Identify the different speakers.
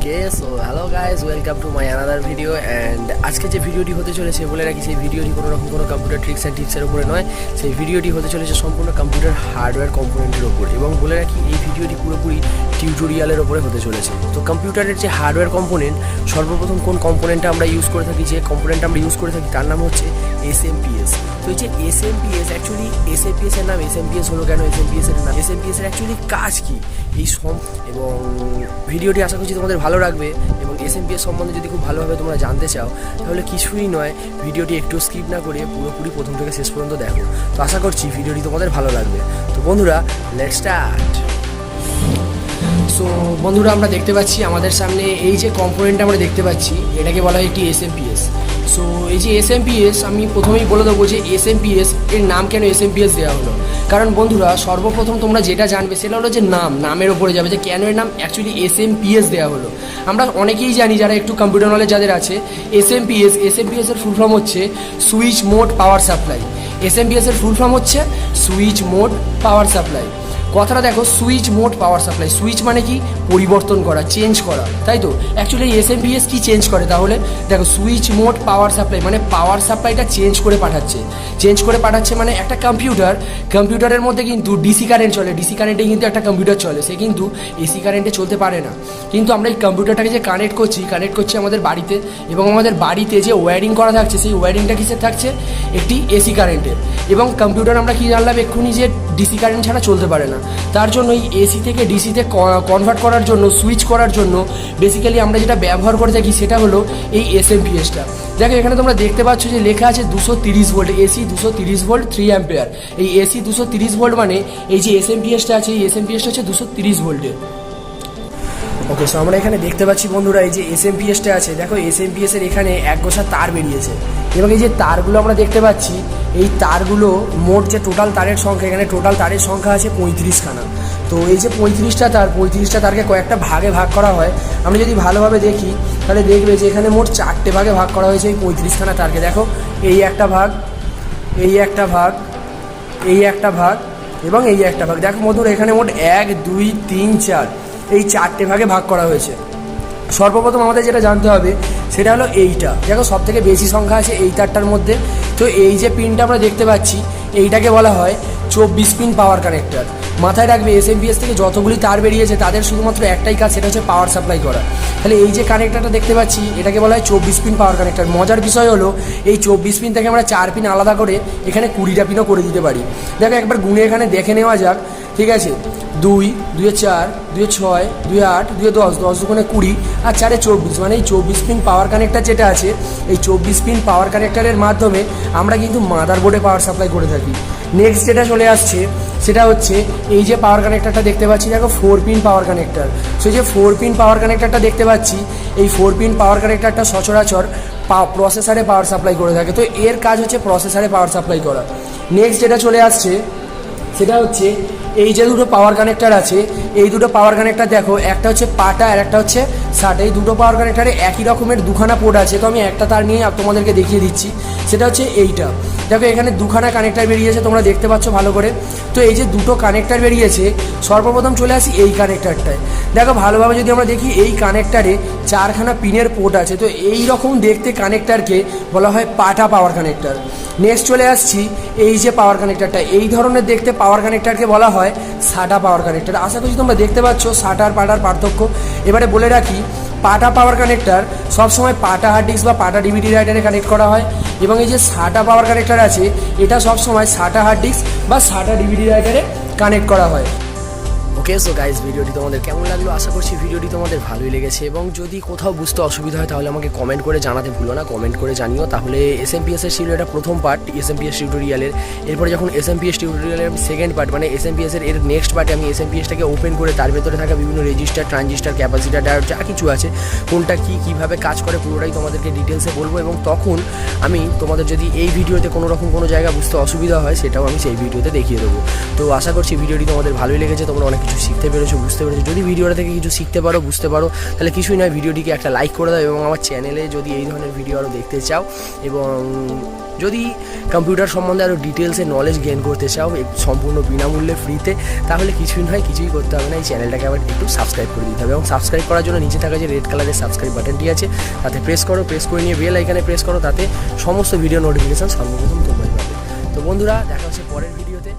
Speaker 1: Okay so hello guys, welcome to my another video. And আজকে যে ভিডিওটি হতে চলেছে বলে রাখি, সেই ভিডিওটি কোনো রকম কোনো কম্পিউটার ট্রিক্স অ্যান্ড টিপসের উপরে নয়। সেই ভিডিওটি হতে চলেছে সম্পূর্ণ কম্পিউটার হার্ডওয়্যার কম্পোনেন্টের ওপর, এবং বলে রাখি এই ভিডিওটি পুরোপুরি টিউটোরিয়ালের ওপরে হতে চলেছে। তো কম্পিউটারের যে হার্ডওয়্যার কম্পোনেন্ট, সর্বপ্রথম কোন কম্পোনেন্টটা আমরা ইউজ করে থাকি, যে কম্পোনেন্টটা আমরা ইউজ করে থাকি তার নাম হচ্ছে SMPS। তো এই যে SMPS, অ্যাকচুয়ালি SMPS এর নাম SMPS হলো কেন, SMPS এর নাম SMPS এর অ্যাকচুয়ালি কাজ কি এই এবং ভিডিওটি আশা করছি তোমাদের ভালো লাগবে। এবং SMPS সম্বন্ধে যদি খুব ভালোভাবে তোমরা জানতে চাও তাহলে কিছুই নয়, ভিডিওটি একটু স্কিপ না করে পুরোপুরি প্রথম থেকে শেষ পর্যন্ত দেখো। তো আশা করছি ভিডিওটি তোমাদের ভালো লাগবে। তো বন্ধুরা, লেটস স্টার্ট। সো বন্ধুরা, আমরা দেখতে পাচ্ছি আমাদের সামনে এই যে কম্পোনেন্টটা আমরা দেখতে পাচ্ছি, এটাকে বলা হয় একটি SMPS। সো এই যে SMPS, আমি প্রথমেই বলে দেবো যে SMPS এর নাম কেন SMPS দেওয়া হলো। কারণ বন্ধুরা, সর্বপ্রথম তোমরা যেটা জানবে সেটা হলো যে নামের ওপরে যাবে, যে কেন এর নাম অ্যাকচুয়ালি SMPS দেওয়া হলো। আমরা অনেকেই জানি, যারা একটু কম্পিউটার নলেজ যাদের আছে, SMPS এর ফুল ফর্ম হচ্ছে switch mode power supply. SMPS এর ফুল ফর্ম হচ্ছে সুইচ মোড পাওয়ার সাপ্লাই। কথাটা দেখো, switch mode power supply, switch মানে কি পরিবর্তন করা, চেঞ্জ করা, তাই তো। অ্যাকচুয়ালি SMPS কি চেঞ্জ করে তাহলে দেখো, সুইচ মোড পাওয়ার সাপ্লাই মানে পাওয়ার সাপ্লাইটা চেঞ্জ করে পাঠাচ্ছে মানে একটা কম্পিউটারের মধ্যে কিন্তু ডিসি কারেন্ট চলে, ডিসি কারেন্টে কিন্তু একটা কম্পিউটার চলে, সে কিন্তু এসি কারেন্টে চলতে পারে না। কিন্তু আমরা এই কম্পিউটারটাকে যে কানেক্ট করছি আমাদের বাড়িতে, এবং আমাদের বাড়িতে যে ওয়্যারিং করা থাকছে, সেই ওয়্যারিংটা কিসের থাকছে, একটি এসি কারেন্টের। এবং কম্পিউটার আমরা কি জানলাম এক্ষুনি, যে ডিসি কারেন্ট ছাড়া চলতে পারে না। তার জন্য এই এসি থেকে ডিসিতে কনভার্ট করার জন্য, সুইচ করার জন্য বেসিক্যালি আমরা যেটা ব্যবহার করে থাকি সেটা হলো এই SMPSটা। দেখো এখানে তোমরা দেখতে পাচ্ছ যে লেখা আছে 230 ভোল্ট, এসি 230 ভোল্ট 3 অ্যাম্পিয়ার। এই এসি 230 ভোল্ট মানে এই যে SMPSটা আছে, এই SMPSটা হচ্ছে 230 ভোল্টের। ওকে, সো আমরা এখানে দেখতে পাচ্ছি বন্ধুরা, এই যে SMPSটা আছে, দেখো SMPS এর এখানে এক গোছা তার বেরিয়েছে, এবং এই যে তারগুলো আমরা দেখতে পাচ্ছি, এই তারগুলো মোট যে টোটাল তারের সংখ্যা, এখানে টোটাল তারের সংখ্যা আছে 35খানা। তো এই যে 35টা তারকে কয়েকটা ভাগে ভাগ করা হয়। আমরা যদি ভালোভাবে দেখি তাহলে দেখবে যে এখানে মোট 4টে ভাগে ভাগ করা হয়েছে এই 35খানা তারকে। দেখো, এই একটা ভাগ, এই একটা ভাগ, এই একটা ভাগ, এবং এই একটা ভাগ। দেখো বন্ধুরা, এখানে মোট 1 2 3 4 এই 4টে ভাগে ভাগ করা হয়েছে। সর্বপ্রথম আমাদের যেটা জানতে হবে সেটা হলো এইটা। দেখো, সব থেকে বেশি সংখ্যা আছে এই তারটার মধ্যে। তো এই যে পিনটা আমরা দেখতে পাচ্ছি, এইটাকে বলা হয় 24 পিন পাওয়ার কানেক্টর। মাথায় রাখবে, SMPS থেকে যতগুলি তার বেরিয়েছে তাদের শুধুমাত্র একটাই কাজ, সেটা হচ্ছে পাওয়ার সাপ্লাই করা। তাহলে এই যে কানেক্টরটা দেখতে পাচ্ছি, এটাকে বলা হয় 24 পিন পাওয়ার কানেক্টর। মজার বিষয় হলো, এই 24 পিন থেকে আমরা 4 পিন আলাদা করে এখানে 20টা পিনও করে দিতে পারি। দেখো একবার গুণে এখানে দেখে নেওয়া যাক, ঠিক আছে। 2 2 4 2 6 2 8 2 10 10 2 20 আর 4 24, মানে এই 24 পিন পাওয়ার কানেক্টর যেটা আছে, এই 24 পিন পাওয়ার কানেক্টরের মাধ্যমে আমরা কিন্তু মাদারবোর্ডে পাওয়ার সাপ্লাই করে থাকি। নেক্সট যেটা চলে আসছে সেটা হচ্ছে এই যে পাওয়ার কানেক্টরটা দেখতে পাচ্ছি, দেখো 4 পিন পাওয়ার কানেক্টর। সেই যে 4 পিন পাওয়ার কানেক্টরটা দেখতে পাচ্ছি, এই 4 পিন পাওয়ার কানেক্টরটা সচরাচর প্রসেসরে পাওয়ার সাপ্লাই করে থাকে। তো এর কাজ হচ্ছে প্রসেসরে পাওয়ার সাপ্লাই করা। নেক্সট যেটা চলে আসছে সেটা হচ্ছে এই যে দুটো পাওয়ার কানেক্টর আছে, এই দুটো পাওয়ার কানেক্টর দেখো, একটা হচ্ছে পাটা আর একটা হচ্ছে SATA। এই দুটো পাওয়ার কানেক্টরে একই রকমের দুখানা পোর্ট আছে। তো আমি একটা তার নিয়ে তোমাদেরকে দেখিয়ে দিচ্ছি, সেটা হচ্ছে এইটা। দেখো এখানে দুখানা কানেক্টর বেরিয়েছে, তোমরা দেখতে পাচ্ছ ভালো করে। তো এই যে দুটো কানেক্টর বেরিয়েছে, সর্বপ্রথম চলে আসি এই কানেক্টরটায়। দেখো ভালোভাবে যদি আমরা দেখি, এই কানেক্টরে 4খানা পিনের পোর্ট আছে। তো এই রকম দেখতে কানেক্টরকে বলা হয় পাটা পাওয়ার কানেক্টর। নেক্সট চলে আসছি এই যে পাওয়ার কানেক্টরটা, এই ধরনের দেখতে পাওয়ার কানেক্টরকে বলা হয় SATA পাওয়ার কানেক্টর। আশা করছি তোমরা দেখতে পাচ্ছ SATA আর পাটার পার্থক্য। এবারে বলে রাখি, পাটা পাওয়ার কানেক্টর সবসময় পাটা হার্ড ডিস্ক বা পাটা ডিভিডি রাইটারে কানেক্ট করা হয়, এবং এই যে SATA পাওয়ার কানেক্টর আছে, এটা সবসময় SATA হার্ড ডিস্ক বা SATA ডিভিডি রাইটারে কানেক্ট করা হয়। ওকে, সো গাইজ, ভিডিওটি তোমাদের কেমন লাগলো? আশা করছি ভিডিওটি তোমাদের ভালোই লেগেছে, এবং যদি কোথাও বুঝতে অসুবিধা হয় তাহলে আমাকে কমেন্ট করে জানাতে ভুলো না, কমেন্ট করে জানিও। তাহলে SMPS এর ছিল এটা প্রথম পার্ট SMPS টিউটোরিয়ালের। এরপরে যখন SMPS টিউটোরিয়ালের আমি সেকেন্ড পার্ট, মানে SMPS এর নেক্সট পার্টে আমি SMPSটাকে ওপেন করে তার ভেতরে থাকা বিভিন্ন রেজিস্টার, ট্রানজিস্টার, ক্যাপাসিটার, ডায়োড যা কিছু আছে, কোনটা কীভাবে কাজ করে পুরোটাই তোমাদেরকে ডিটেলসে বলবো। এবং তখন আমি তোমাদের যদি এই ভিডিওতে কোনো রকম কোনো জায়গা বুঝতে অসুবিধা হয়, সেটাও আমি সেই ভিডিওতে দেখিয়ে দেবো। তো আশা করছি ভিডিওটি তোমাদের ভালোই লেগেছে, তোমরা অনেক কিছু কিছু শিখতে পেরেছো, বুঝতে পেরেছো। যদি ভিডিওটা থেকে কিছু শিখতে পারো, বুঝতে পারো, তাহলে কিছুই নয়, ভিডিওটিকে একটা লাইক করে দাও। এবং আমার চ্যানেলে যদি এই ধরনের ভিডিও আরও দেখতে চাও এবং যদি কম্পিউটার সম্বন্ধে আরও ডিটেলসে নলেজ গেইন করতে চাও সম্পূর্ণ বিনামূল্যে ফ্রিতে, তাহলে কিছুই নয়, কিছুই করতে হবে না, এই চ্যানেলটাকে আবার একটু সাবস্ক্রাইব করে দিতে হবে। এবং সাবস্ক্রাইব করার জন্য নিচে থাকা যে রেড কালারের সাবস্ক্রাইব বাটনটি আছে তাতে প্রেস করো, প্রেস করে নিয়ে বেল আইকনে প্রেস করো, তাতে সমস্ত ভিডিও নোটিফিকেশান সর্বপ্রথম তোমরাই পাবে। তো বন্ধুরা, দেখা হচ্ছে পরের ভিডিওতে।